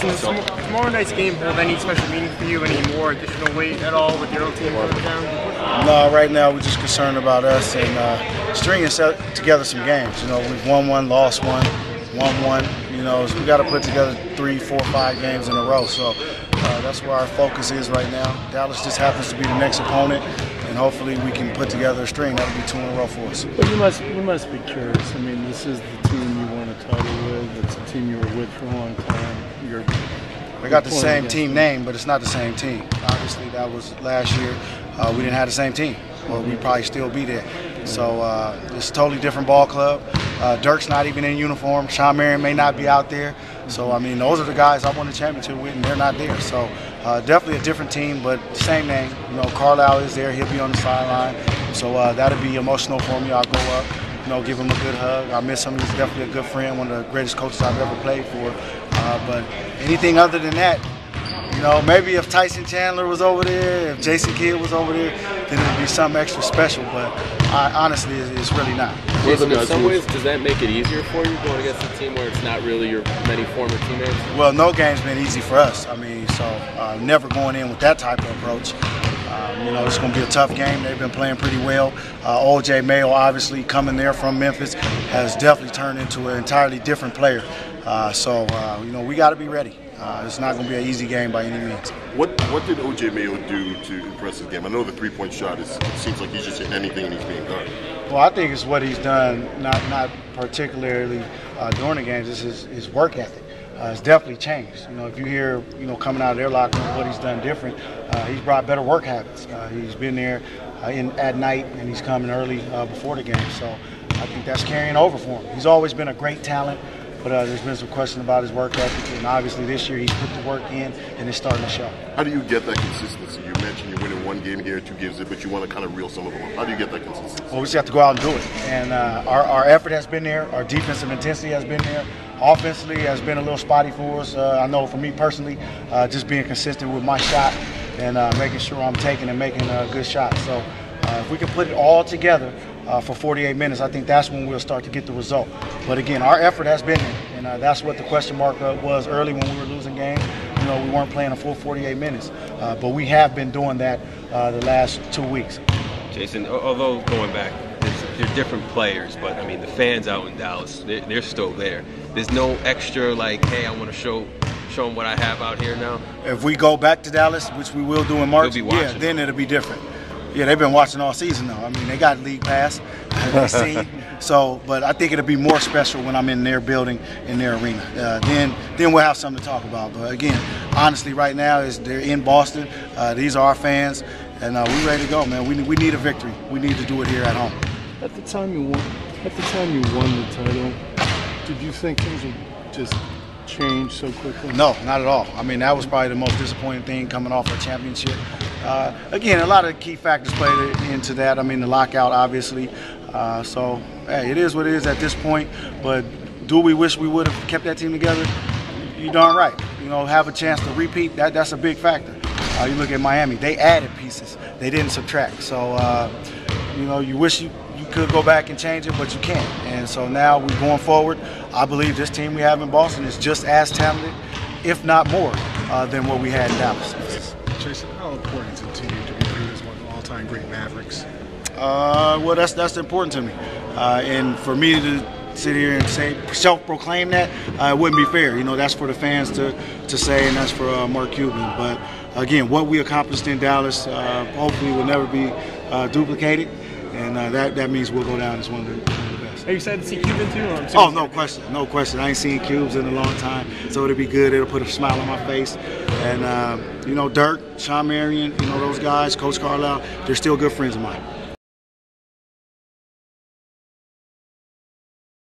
Jason, does tomorrow night's game hold any special meaning for you? Any more additional weight at all with your own team going down? No, right now we're just concerned about us and stringing together some games. You know, we've won one, lost one, won one. You know, so we got to put together 3, 4, 5 games in a row. So that's where our focus is right now. Dallas just happens to be the next opponent, and hopefully we can put together a string. That'll be 2 in a row for us. But we must be curious. I mean, this is the team you won a title with. It's a team you were with for a long time. We got the same team name, but it's not the same team. Obviously, that was last year. We didn't have the same team, or we'd probably still be there. So it's a totally different ball club. Dirk's not even in uniform. Sean Marion may not be out there. So, I mean, those are the guys I won the championship with, and they're not there. So definitely a different team, but the same name. You know, Carlisle is there. He'll be on the sideline. So that'll be emotional for me. I'll go up, you know, give him a good hug. I miss him. He's definitely a good friend, one of the greatest coaches I've ever played for. But anything other than that, you know, maybe if Tyson Chandler was over there, if Jason Kidd was over there, then it'd be something extra special. But honestly, it's really not. Jason, in some ways, does that make it easier for you going against a team where it's not really your many former teammates? Well, no game's been easy for us. I mean, so never going in with that type of approach. You know, it's going to be a tough game. They've been playing pretty well. O.J. Mayo, obviously, coming there from Memphis, has definitely turned into an entirely different player. You know, we got to be ready. It's not going to be an easy game by any means. What did O.J. Mayo do to impress his game? I know the three-point shot it seems like he's just hitting anything and he's being guarded. Well, I think it's what he's done, not particularly during the games. It's his work ethic. It's definitely changed. You know, if you hear, you know, coming out of their locker room what he's done different, he's brought better work habits. He's been there at night and he's coming early before the game. So I think that's carrying over for him. He's always been a great talent, but there's been some question about his work ethic, and obviously this year he's put the work in and it's starting to show. How do you get that consistency? You mentioned you're winning 1 game here, 2 games there, but you want to kind of reel some of them up. How do you get that consistency? Well, we just have to go out and do it. And our effort has been there. Our defensive intensity has been there. Offensively has been a little spotty for us. I know for me personally, just being consistent with my shot and making sure I'm taking and making good shots. So if we can put it all together for 48 minutes, I think that's when we'll start to get the result. But again, our effort has been there, and that's what the question mark was early when we were losing games. You know, we weren't playing a full 48 minutes, but we have been doing that the last 2 weeks. Jason, although going back, they're different players, but I mean the fans out in Dallas, they're still there. There's no extra like, hey, I want to show them what I have out here now. If we go back to Dallas, which we will do in March, yeah, then it'll be different. Yeah, they've been watching all season though. I mean, they got league pass, they see. So, but I think it'll be more special when I'm in their building, in their arena. Then we'll have something to talk about. But again, honestly, right now they're in Boston. These are our fans, and we're ready to go, man. We need a victory. We need to do it here at home. At the time you won the title, did you think things would just change so quickly? No, not at all. I mean, that was probably the most disappointing thing coming off a championship. Again, a lot of key factors played into that. I mean, the lockout, obviously. So, hey, it is what it is at this point. But do we wish we would have kept that team together? You're darn right. You know, have a chance to repeat, that's a big factor. You look at Miami, they added pieces. They didn't subtract. So, you know, you wish you could go back and change it, but you can't. And so now we're going forward. I believe this team we have in Boston is just as talented, if not more, than what we had in Dallas. Jason, how important is it to you to be viewed as one of the all-time great Mavericks? Well, that's important to me. And for me to sit here and say, self-proclaim that, it wouldn't be fair. You know, that's for the fans to say, and that's for Mark Cuban. But again, what we accomplished in Dallas hopefully will never be duplicated. And that means we'll go down as one of the best. Are you excited to see Cuban too? Oh, no question, no question. I ain't seen Cubes in a long time, so it'll be good. It'll put a smile on my face. And you know, Dirk, Sean Marion, you know, those guys, Coach Carlisle, they're still good friends of mine.